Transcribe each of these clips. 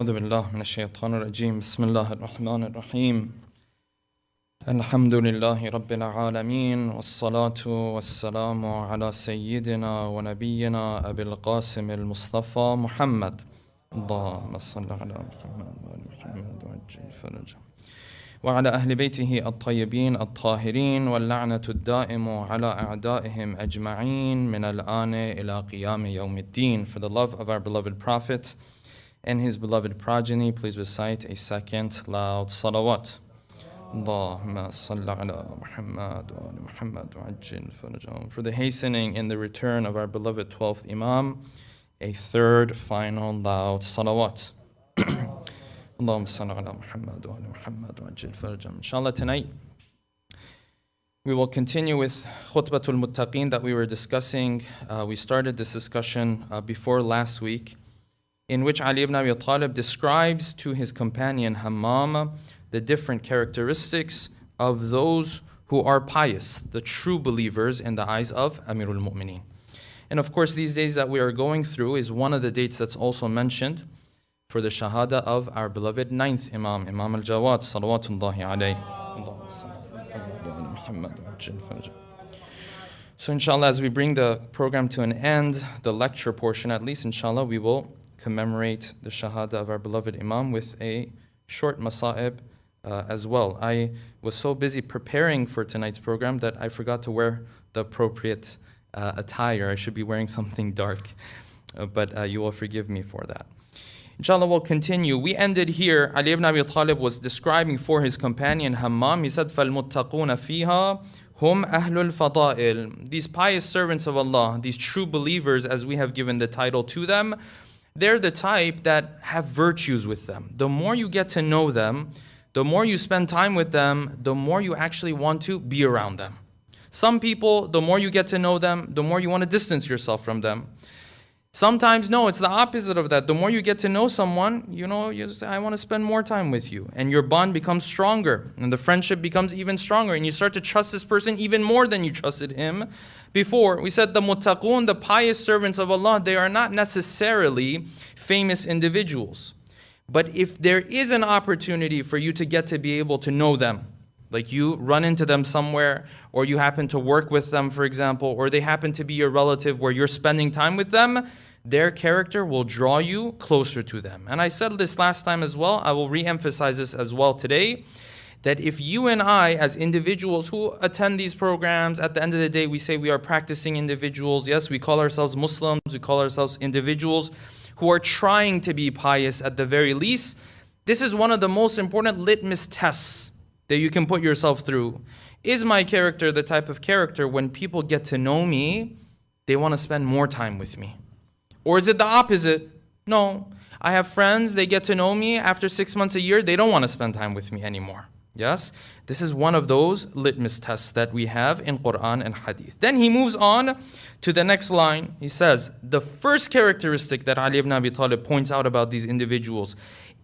أعوذ بالله من الشيطان الرجيم بسم الله الرحمن الرحيم الحمد لله رب العالمين والصلاة والسلام على سيدنا ونبينا أبي القاسم المصطفى محمد اللهم صل على محمد وآل محمد وعجل فرجه وعلى أهل بيته الطيبين الطاهرين واللعنة الدائم على أعدائهم أجمعين من الآن إلى قيام يوم الدين. For the love of our beloved Prophet and his beloved progeny, please recite a second loud salawat. Allahumma salli ala Muhammad wa ala Muhammad wa ajil farajahum. For the hastening in the return of our beloved 12th Imam, a third final loud salawat. Allahumma salli ala Muhammad wa ala Muhammad wa ajil farajahum. Inshallah, tonight we will continue with Khutbah al-Muttaqin that we were discussing. We started this discussion before last week, in which Ali ibn Abi Talib describes to his companion Hammam the different characteristics of those who are pious, the true believers in the eyes of Amirul Mu'mineen. And of course, these days that we are going through is one of the dates that's also mentioned for the Shahada of our beloved 9th Imam, Imam al-Jawad, salawatullahi alayhi. So inshallah, as we bring the program to an end, the lecture portion at least, inshallah, we will commemorate the Shahada of our beloved Imam with a short masa'ib as well. I was so busy preparing for tonight's program that I forgot to wear the appropriate attire. I should be wearing something dark, but you will forgive me for that. Inshallah, we'll continue. We ended here. Ali ibn Abi Talib was describing for his companion Hammam. He said, فَالْمُتَّقُونَ فِيهَا هُمْ أَهْلُ الْفَضَائِلِ. These pious servants of Allah, these true believers, as we have given the title to them, they're the type that have virtues with them. The more you get to know them, the more you spend time with them, the more you actually want to be around them. Some people, the more you get to know them, the more you want to distance yourself from them. Sometimes, no, it's the opposite of that. The more you get to know someone, you say, I want to spend more time with you. And your bond becomes stronger. And the friendship becomes even stronger. And you start to trust this person even more than you trusted him before. We said the Muttaqun, the pious servants of Allah, they are not necessarily famous individuals. But if there is an opportunity for you to get to be able to know them, like you run into them somewhere, or you happen to work with them, for example, or they happen to be your relative where you're spending time with them, their character will draw you closer to them. And I said this last time as well, I will re-emphasize this as well today, that if you and I, as individuals who attend these programs, at the end of the day, we say we are practicing individuals. Yes, we call ourselves Muslims, we call ourselves individuals who are trying to be pious at the very least. This is one of the most important litmus tests that you can put yourself through. Is my character the type of character when people get to know me, they want to spend more time with me? Or is it the opposite? No. I have friends, they get to know me, after 6 months, a year, they don't want to spend time with me anymore. Yes? This is one of those litmus tests that we have in Quran and Hadith. Then he moves on to the next line. He says, the first characteristic that Ali ibn Abi Talib points out about these individuals,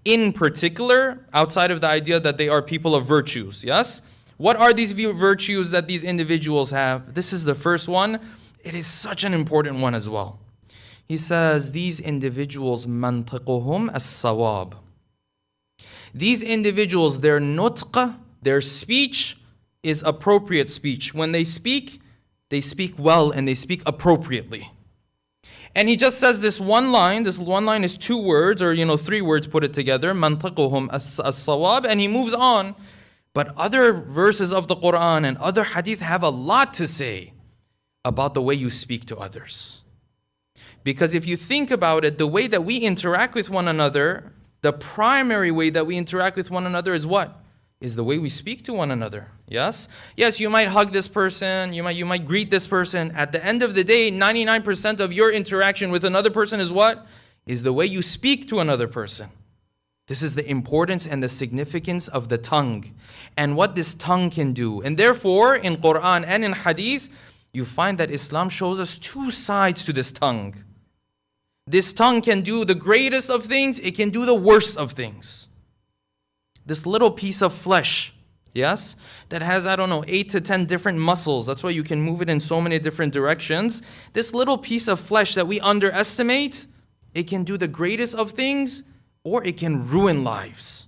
in particular, outside of the idea that they are people of virtues, yes? What are these virtues that these individuals have? This is the first one. It is such an important one as well. He says, these individuals, mantiquhum as-sawab. These individuals, their nutq, their speech is appropriate speech. When they speak well and they speak appropriately. And he just says this one line is 2 words, or 3 words put it together, mantiquhum as-sawab, and he moves on. But other verses of the Quran and other hadith have a lot to say about the way you speak to others. Because if you think about it, the way that we interact with one another, the primary way that we interact with one another is what? Is the way we speak to one another. Yes? Yes, you might hug this person, you might greet this person. At the end of the day, 99% of your interaction with another person is what? Is the way you speak to another person. This is the importance and the significance of the tongue and what this tongue can do. And therefore, in Quran and in Hadith, you find that Islam shows us 2 sides to this tongue. This tongue can do the greatest of things, it can do the worst of things. This little piece of flesh, yes, that has, 8 to 10 different muscles. That's why you can move it in so many different directions. This little piece of flesh that we underestimate, it can do the greatest of things, or it can ruin lives.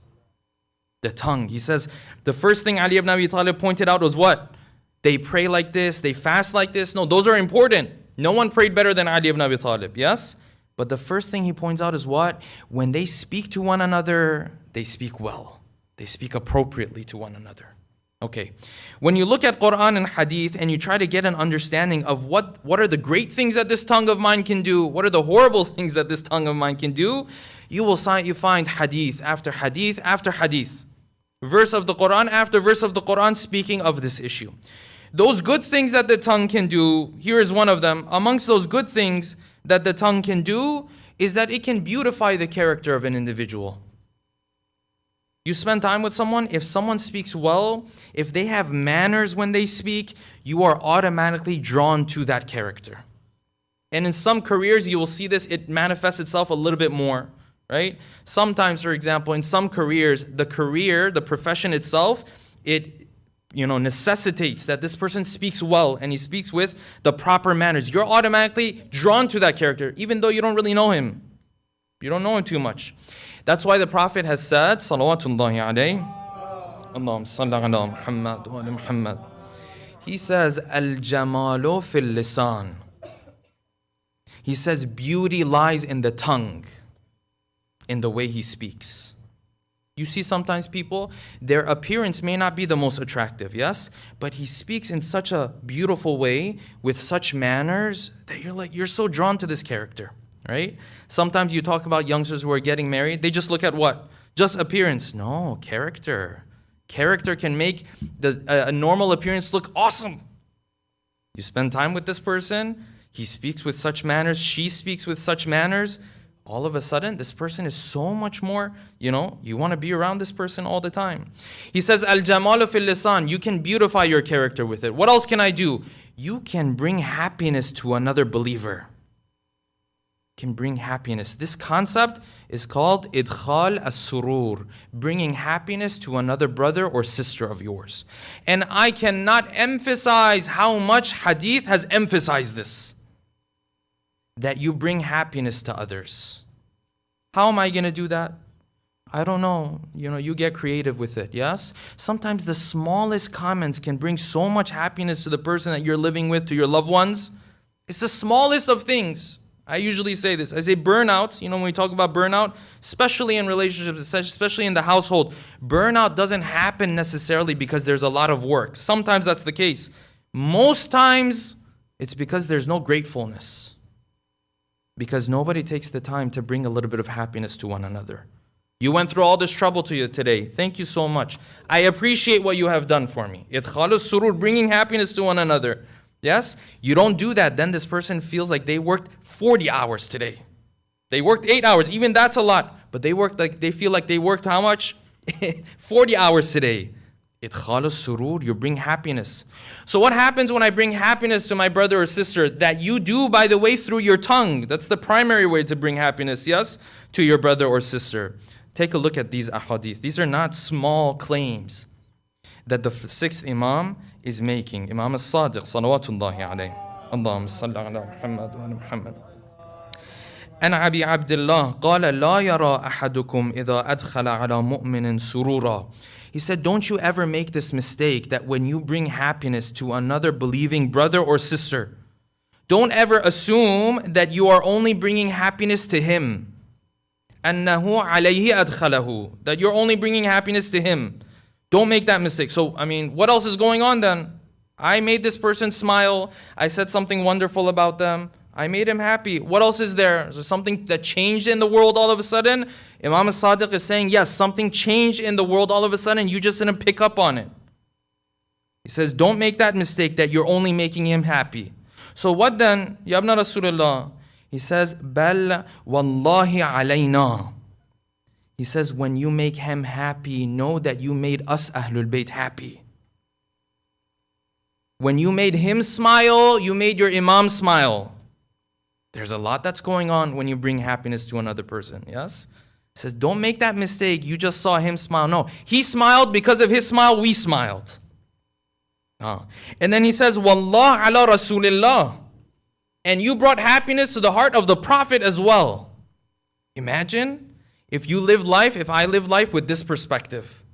The tongue. He says, the first thing Ali ibn Abi Talib pointed out was what? They pray like this, they fast like this. No, those are important. No one prayed better than Ali ibn Abi Talib, yes? But the first thing he points out is what? When they speak to one another, they speak well. They speak appropriately to one another. Okay. When you look at Quran and Hadith and you try to get an understanding of what are the great things that this tongue of mine can do, what are the horrible things that this tongue of mine can do, you find Hadith after Hadith after Hadith. Verse of the Quran after verse of the Quran speaking of this issue. Those good things that the tongue can do, here is one of them. Amongst those good things that the tongue can do is that it can beautify the character of an individual. You spend time with someone, if someone speaks well, if they have manners when they speak, you are automatically drawn to that character. And in some careers, you will see this, it manifests itself a little bit more, right? Sometimes, for example, in some careers, the profession itself, it necessitates that this person speaks well and he speaks with the proper manners. You're automatically drawn to that character, even though you don't really know him. You don't know him too much. That's why the Prophet has said, Salawatullahi alayhi, Allahumma salli ala Muhammad wa ala Muhammad. He says, Al-jamalu fil lisan. He says, beauty lies in the tongue, in the way he speaks. You see sometimes people, their appearance may not be the most attractive, yes? But he speaks in such a beautiful way, with such manners, that you're so drawn to this character, right? Sometimes you talk about youngsters who are getting married, they just look at what? Just appearance. No, character. Character can make a normal appearance look awesome. You spend time with this person, he speaks with such manners, she speaks with such manners, all of a sudden, this person is so much more, you want to be around this person all the time. He says, Al-jamalu fil lisan, you can beautify your character with it. What else can I do? You can bring happiness to another believer. Can bring happiness. This concept is called idkhal as-surur, bringing happiness to another brother or sister of yours. And I cannot emphasize how much hadith has emphasized this. That you bring happiness to others. How am I going to do that? I don't know. You get creative with it, yes? Sometimes the smallest comments can bring so much happiness to the person that you're living with, to your loved ones. It's the smallest of things. I usually say this. I say burnout, when we talk about burnout, especially in relationships, especially in the household, burnout doesn't happen necessarily because there's a lot of work. Sometimes that's the case. Most times, it's because there's no gratefulness. Because nobody takes the time to bring a little bit of happiness to one another. You went through all this trouble to you today. Thank you so much. I appreciate what you have done for me. Idkhalu surur, bringing happiness to one another. Yes? You don't do that, then this person feels like they worked 40 hours today. They worked 8 hours, even that's a lot. But they feel like they worked how much? 40 hours today. Idkhalu surur, you bring happiness. So what happens when I bring happiness to my brother or sister? That you do, by the way, through your tongue. That's the primary way to bring happiness, yes? To your brother or sister. Take a look at these ahadith. These are not small claims that the sixth Imam is making. Imam al-Sadiq, salawatullahi alayhi. Allahumma salli ala Muhammad wa ala Muhammad. أنا أبي عبد الله قال لا يرى أحدكم إذا أدخل على مؤمن سرورا. He said, don't you ever make this mistake that when you bring happiness to another believing brother or sister, don't ever assume that you are only bringing happiness to him. أنه عليه أدخله, that you're only bringing happiness to him. Don't make that mistake. So, what else is going on then? I made this person smile. I said something wonderful about them. I made him happy. What else is there? Is there something that changed in the world all of a sudden? Imam al-Sadiq is saying, yes, something changed in the world all of a sudden. You just didn't pick up on it. He says, don't make that mistake that you're only making him happy. So what then? Ya ibn Rasulullah. He says, Bal wallahi alayna. He says, when you make him happy, know that you made us Ahlul Bayt happy. When you made him smile, you made your Imam smile. There's a lot that's going on when you bring happiness to another person, yes? He says, don't make that mistake. You just saw him smile. No, he smiled because of his smile, we smiled. And then he says, Wallah ala Rasulillah. And you brought happiness to the heart of the Prophet as well. Imagine If I live life with this perspective,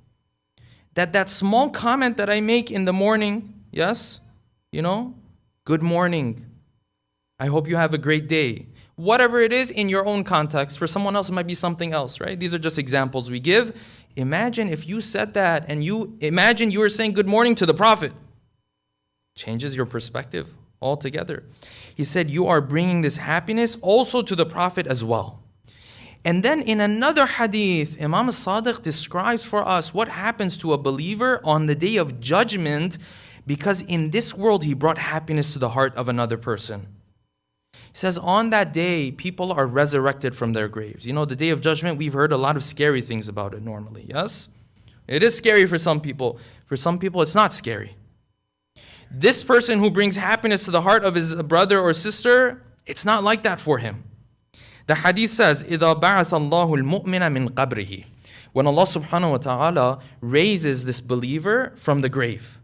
that small comment that I make in the morning, yes, good morning, I hope you have a great day. Whatever it is in your own context, for someone else it might be something else, right? These are just examples we give. Imagine if you said that and you were saying good morning to the Prophet. Changes your perspective altogether. He said you are bringing this happiness also to the Prophet as well. And then in another hadith, Imam Sadiq describes for us what happens to a believer on the day of judgment, because in this world he brought happiness to the heart of another person. He says on that day, people are resurrected from their graves. The day of judgment, we've heard a lot of scary things about it normally, yes? It is scary for some people. For some people, it's not scary. This person who brings happiness to the heart of his brother or sister, it's not like that for him. The hadith says, إِذَا بَعَثَ اللَّهُ الْمُؤْمِنَ مِنْ قَبْرِهِ. When Allah subhanahu wa ta'ala raises this believer from the grave.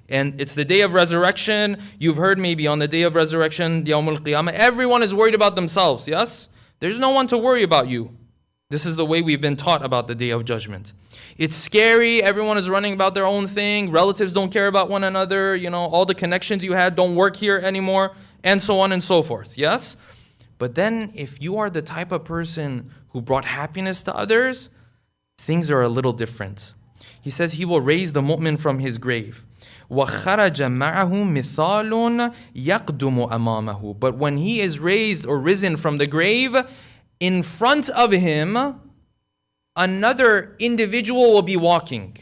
And it's the day of resurrection. You've heard maybe on the day of resurrection, Yawmul Qiyamah, everyone is worried about themselves, yes? There's no one to worry about you. This is the way we've been taught about the day of judgment. It's scary. Everyone is running about their own thing. Relatives don't care about one another. All the connections you had don't work here anymore, and so on and so forth, yes? But then if you are the type of person who brought happiness to others, things are a little different. He says he will raise the mu'min from his grave. وَخَرَجَ مَعَهُ مِثَالٌ يَقْدُمُ أَمَامَهُ. But when he is raised or risen from the grave, in front of him, another individual will be walking.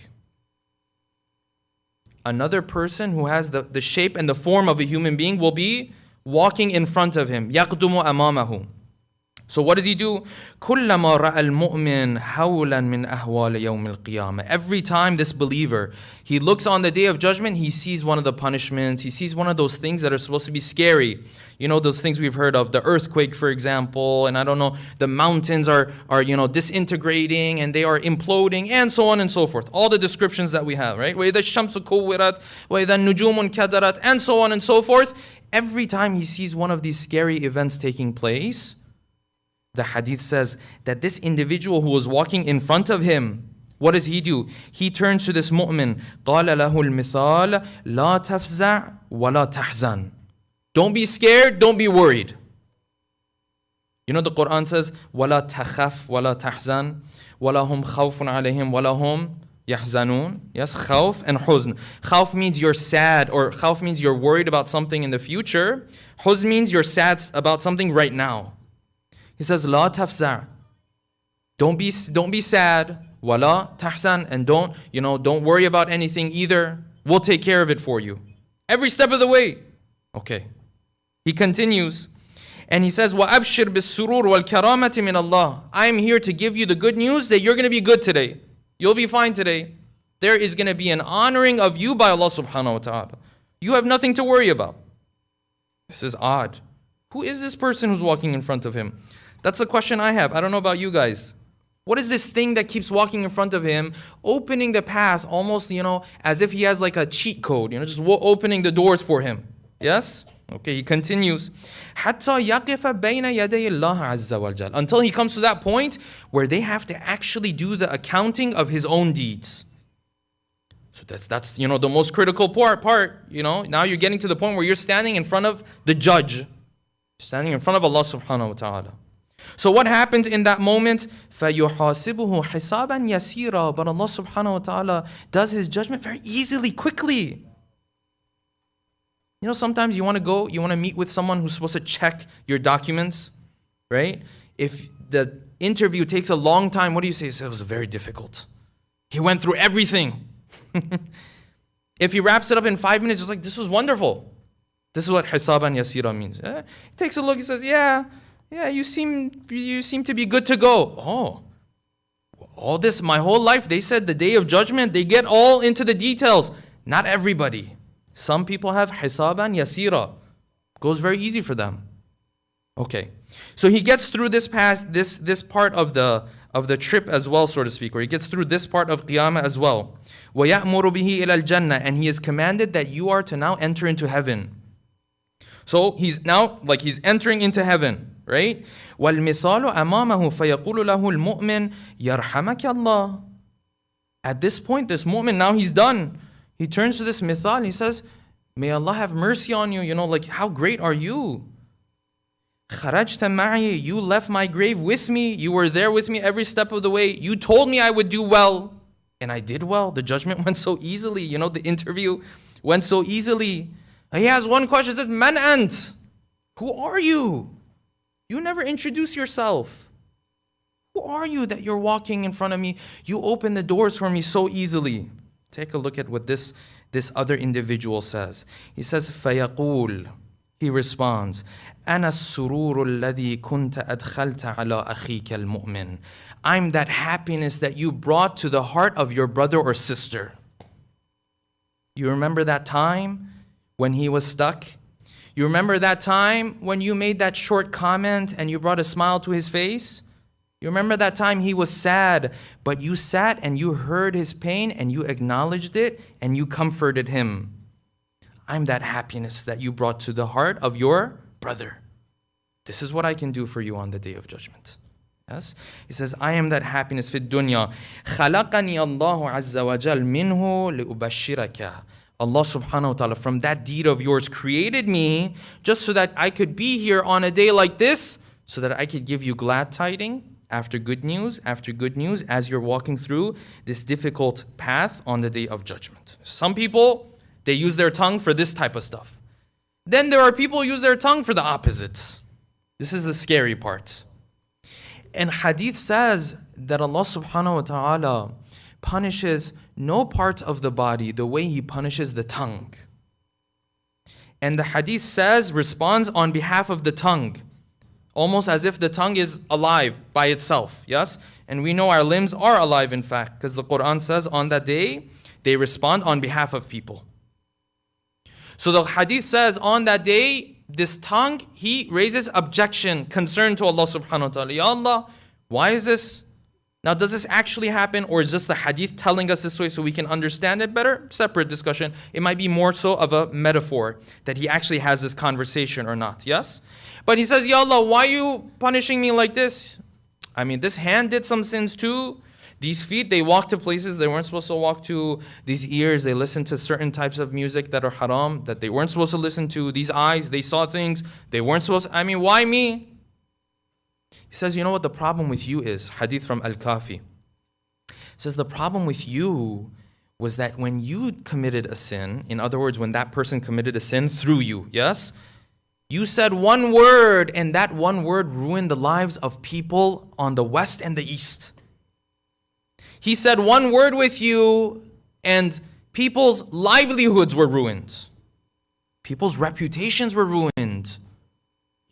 Another person who has the shape and the form of a human being will be walking in front of him. يَقْدُمُ أَمَامَهُ. So what does he do? كُلَّمَا رَأَى الْمُؤْمِنْ هَوْلًا مِنْ أَهْوَالِ يَوْمِ الْقِيَامَةِ. Every time this believer, he looks on the day of judgment, he sees one of the punishments, he sees one of those things that are supposed to be scary. Those things we've heard of, the earthquake, for example, and the mountains are disintegrating and they are imploding, and so on and so forth. All the descriptions that we have, right? وَإِذَا الشَّمْسُ كُوِّرَتْ وَإِذَا النُّجُومُ انْكَدَرَتْ, and so on and so forth. Every time he sees one of these scary events taking place, the hadith says that this individual who was walking in front of him, what does he do? He turns to this mu'min. قَالَ لَهُ الْمِثَالِ لَا تَفْزَعْ وَلَا تَحْزَنْ. Don't be scared, don't be worried. The Quran says, وَلَا تَخَفْ وَلَا تَحْزَنْ وَلَا هُمْ خَوْفٌ عَلَيْهِمْ وَلَا هُمْ يَحْزَنُونَ. Yes, khawf and huzn. Khawf means you're sad, or khawf means you're worried about something in the future. Huzn means you're sad about something right now. He says, La tafza'. Don't be sad. Wala tahsan. And don't worry about anything either. We'll take care of it for you. Every step of the way. Okay. He continues. And he says, وَأَبْشِرْ بِالسُّرُورِ وَالْكَرَامَةِ مِنَ اللَّهِ. I am here to give you the good news that you're going to be good today. You'll be fine today. There is going to be an honoring of you by Allah subhanahu wa ta'ala. You have nothing to worry about. This is odd. Who is this person who's walking in front of him? That's a question I have. I don't know about you guys. What is this thing that keeps walking in front of him, opening the path almost, as if he has like a cheat code, just opening the doors for him? Yes? Okay, he continues. حَتَّى يَقِفَ بَيْنَ يَدَيِ اللَّهِ عَزَّ وَالْجَلَ. Until he comes to that point where they have to actually do the accounting of his own deeds. So that's the most critical part. Now you're getting to the point where you're standing in front of the judge. Standing in front of Allah subhanahu wa ta'ala. So what happens in that moment? فَيُحَاسِبُهُ حِسَابًا يَسِيرًا. But Allah subhanahu wa ta'ala does His judgment very easily, quickly. Sometimes you want to meet with someone who's supposed to check your documents, right? If the interview takes a long time, what do you say? It was very difficult. He went through everything. If he wraps it up in 5 minutes, it's like, this was wonderful. This is what hisaban yasira means. He takes a look, he says, yeah, you seem to be good to go. Oh, all this, my whole life, they said the day of judgment, they get all into the details. Not everybody. Some people have hisaban yasira. Goes very easy for them. Okay. So he gets through this part of the trip as well, so to speak, or he gets through this part of Qiyamah as well. وَيَأْمُرُ بِهِ إِلَى الْجَنَّةِ. And he is commanded that you are to now enter into heaven. So he's entering into heaven. right? وَالْمِثَالُ أَمَامَهُ فَيَقُولُ لَهُ الْمُؤْمِنُ يَرْحَمَكَ اللَّهُ. At this point, this mu'min, now he's done. He turns to this mithal and he says, may Allah have mercy on you. You know, like, how great are you? خَرَجْتَ مَعِي. You left my grave with me. You were there with me every step of the way. You told me I would do well. And I did well. The judgment went so easily. You know, the interview went so easily. And he has one question. He says, Man ant? Who are you? You never introduce yourself. Who are you that you're walking in front of me? You open the doors for me so easily. Take a look at what this other individual says. He says, فَيَقُولُ. He responds, أَنَا السُّرُورُ الَّذِي كُنْتَ أَدْخَلْتَ عَلَىٰ أَخِيكَ الْمُؤْمِنِ. I'm that happiness that you brought to the heart of your brother or sister. You remember that time when he was stuck? You remember that time when you made that short comment and you brought a smile to his face? You remember that time he was sad, but you sat and you heard his pain and you acknowledged it and you comforted him. I'm that happiness that you brought to the heart of your brother. This is what I can do for you on the day of judgment. Yes? He says, I am that happiness في الدنيا. خلقني الله عز وجل منه لأبشرك. Allah subhanahu wa ta'ala, from that deed of yours, created me just so that I could be here on a day like this, so that I could give you glad tidings after good news, as you're walking through this difficult path on the day of judgment. Some people, they use their tongue for this type of stuff. Then there are people who use their tongue for the opposites. This is the scary part. And hadith says that Allah subhanahu wa ta'ala punishes no part of the body the way He punishes the tongue. And the hadith says, responds on behalf of the tongue, almost as if the tongue is alive by itself, yes? And we know our limbs are alive, in fact, because the Quran says on that day, they respond on behalf of people. So the hadith says on that day, this tongue, he raises objection, concern to Allah subhanahu wa ta'ala. Ya Allah, why is this? Now, does this actually happen, or is just the hadith telling us this way so we can understand it better? Separate discussion. It might be more so of a metaphor that he actually has this conversation or not, yes? But he says, Ya Allah, why are you punishing me like this? I mean, this hand did some sins too. These feet, they walked to places they weren't supposed to walk to. These ears, they listened to certain types of music that are haram, that they weren't supposed to listen to. These eyes, they saw things they weren't supposed to. I mean, why me? He says, you know what the problem with you is? Hadith from Al-Kafi. He says, the problem with you was that when you committed a sin, in other words, when that person committed a sin through you, yes? You said one word, and that one word ruined the lives of people on the west and the east. He said one word with you, and people's livelihoods were ruined. People's reputations were ruined.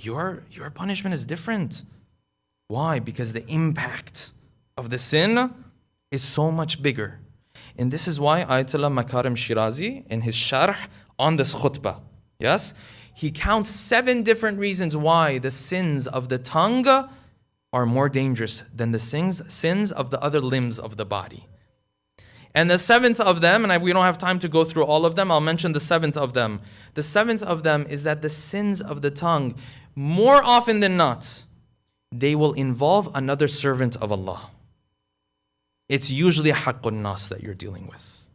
Your punishment is different. Why? Because the impact of the sin is so much bigger. And this is why Ayatollah Makarim Shirazi, in his sharh on this khutbah, yes, he counts 7 different reasons why the sins of the tongue are more dangerous than the sins of the other limbs of the body. And the 7th of them, and we don't have time to go through all of them, I'll mention the 7th of them. The 7th of them is that the sins of the tongue, more often than not, they will involve another servant of Allah. It's usually haqqun nas that you're dealing with.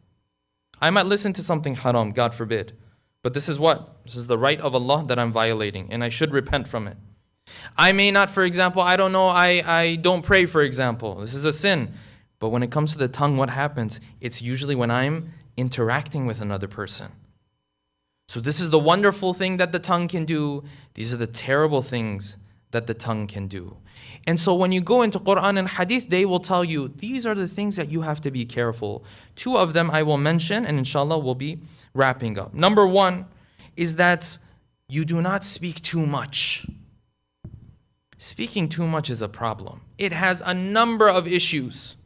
I might listen to something haram, God forbid, but this is what? This is the right of Allah that I'm violating, and I should repent from it. I may not, for example, I don't know, I don't pray, for example. This is a sin. But when it comes to the tongue, what happens? It's usually when I'm interacting with another person. So this is the wonderful thing that the tongue can do. These are the terrible things that the tongue can do. And so when you go into Quran and Hadith, they will tell you, these are the things that you have to be careful. 2 of them I will mention, and inshallah we'll be wrapping up. Number 1 is that you do not speak too much. Speaking too much is a problem. It has a number of issues.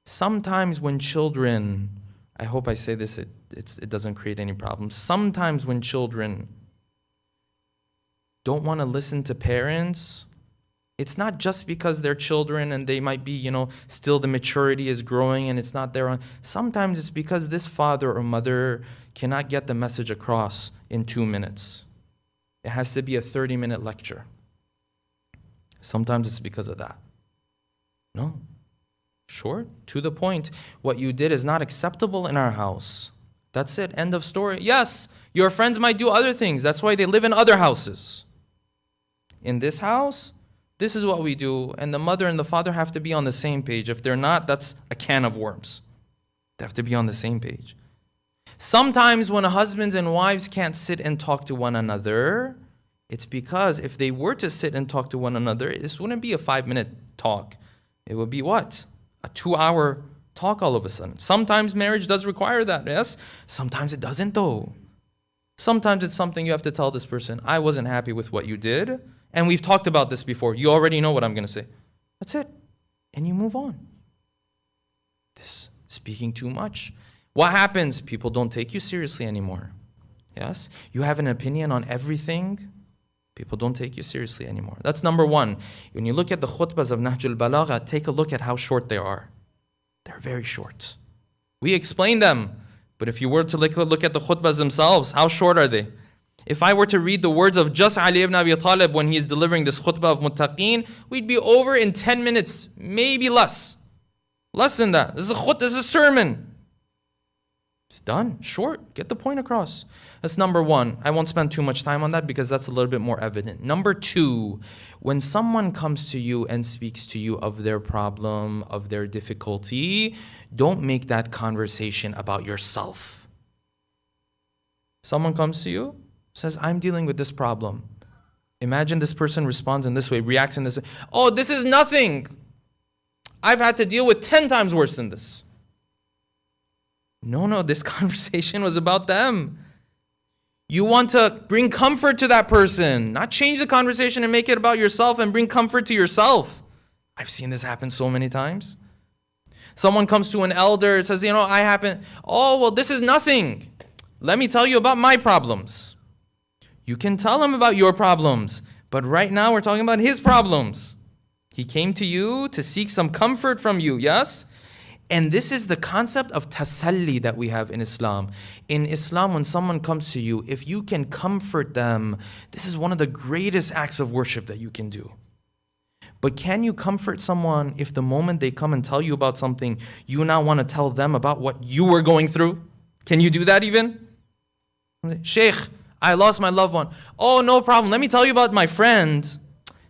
Sometimes when children, I hope I say this, it doesn't create any problems. Sometimes when children don't want to listen to parents, it's not just because they're children and they might be, still the maturity is growing and it's not there. Sometimes it's because this father or mother cannot get the message across in 2 minutes. It has to be a 30-minute lecture. Sometimes it's because of that. No. Short, to the point. What you did is not acceptable in our house. That's it. End of story. Yes, your friends might do other things. That's why they live in other houses. In this house, this is what we do. And the mother and the father have to be on the same page. If they're not, that's a can of worms. They have to be on the same page. Sometimes when husbands and wives can't sit and talk to one another, it's because if they were to sit and talk to one another, this wouldn't be a 5-minute talk. It would be what? A 2-hour talk all of a sudden. Sometimes marriage does require that, yes? Sometimes it doesn't though. Sometimes it's something you have to tell this person, I wasn't happy with what you did, and we've talked about this before. You already know what I'm going to say. That's it. And you move on. This speaking too much. What happens? People don't take you seriously anymore. Yes? You have an opinion on everything. People don't take you seriously anymore. That's number one. When you look at the khutbahs of Nahjul Balaghah, take a look at how short they are. They're very short. We explain them, but if you were to look at the khutbahs themselves, how short are they? If I were to read the words of just Ali ibn Abi Talib when he is delivering this khutbah of Muttaqin, we'd be over in 10 minutes, maybe less. Less than that. This is a sermon. It's done. Short. Get the point across. That's number one. I won't spend too much time on that because that's a little bit more evident. Number two, when someone comes to you and speaks to you of their problem, of their difficulty, don't make that conversation about yourself. Someone comes to you, says, I'm dealing with this problem. Imagine this person responds in this way, reacts in this way. Oh, this is nothing. I've had to deal with 10 times worse than this. No, this conversation was about them. You want to bring comfort to that person, not change the conversation and make it about yourself and bring comfort to yourself. I've seen this happen so many times. Someone comes to an elder and says, this is nothing. Let me tell you about my problems. You can tell him about your problems, but right now we're talking about his problems. He came to you to seek some comfort from you, yes? And this is the concept of tasalli that we have in Islam. In Islam, when someone comes to you, if you can comfort them, this is one of the greatest acts of worship that you can do. But can you comfort someone if the moment they come and tell you about something, you now want to tell them about what you were going through? Can you do that even? Sheikh, I lost my loved one. Oh, no problem. Let me tell you about my friend.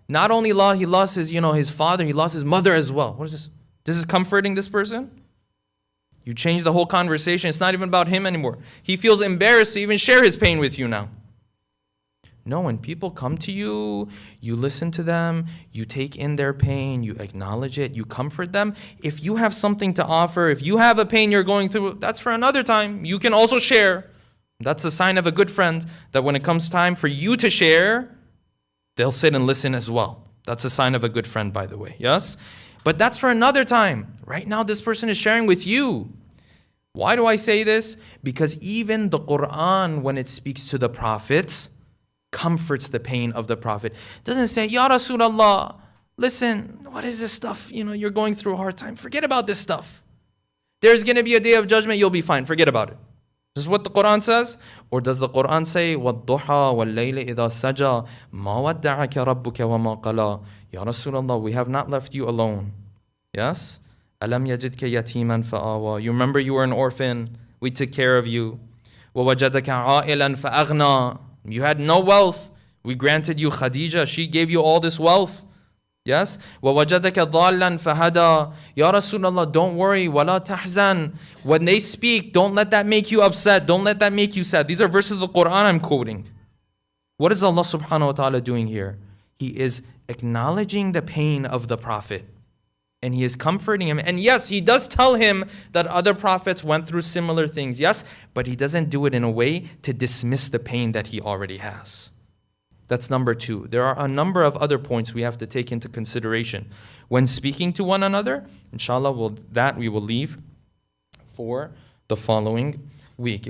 Not only he lost his father, he lost his mother as well. What is this? This is comforting this person? You change the whole conversation. It's not even about him anymore. He feels embarrassed to even share his pain with you now. No, when people come to you, you listen to them, you take in their pain, you acknowledge it, you comfort them. If you have something to offer, if you have a pain you're going through, that's for another time. You can also share. That's a sign of a good friend, that when it comes time for you to share, they'll sit and listen as well. That's a sign of a good friend, by the way, yes? But that's for another time. Right now, this person is sharing with you. Why do I say this? Because even the Quran, when it speaks to the prophets, comforts the pain of the prophet. It doesn't say, Ya Rasulullah, listen, what is this stuff? You're going through a hard time. Forget about this stuff. There's going to be a day of judgment. You'll be fine. Forget about it. This is what the Quran says? Or does the Quran say, وَالضُّحَى وَاللَّيْلِ إِذَا سَجَى مَا وَدَّعَكَ رَبُّكَ وَمَا قَلَى Ya Rasulullah, we have not left you alone. Yes? أَلَمْ يَجِدْكَ يَتِيمًا فَآوَى. You remember you were an orphan. We took care of you. وَوَجَدَكَ عَائِلًا فَأَغْنَى. You had no wealth. We granted you Khadija. She gave you all this wealth. Yes? وَوَجَدَكَ ضَالًّا فَهَدَى. Ya Rasulullah, don't worry. وَلَا تَحْزَنْ. When they speak, don't let that make you upset. Don't let that make you sad. These are verses of the Quran I'm quoting. What is Allah subhanahu wa ta'ala doing here? He is acknowledging the pain of the prophet. And he is comforting him. And yes, he does tell him that other prophets went through similar things. Yes, but he doesn't do it in a way to dismiss the pain that he already has. That's number two. There are a number of other points we have to take into consideration when speaking to one another. Inshallah, we will leave for the following week.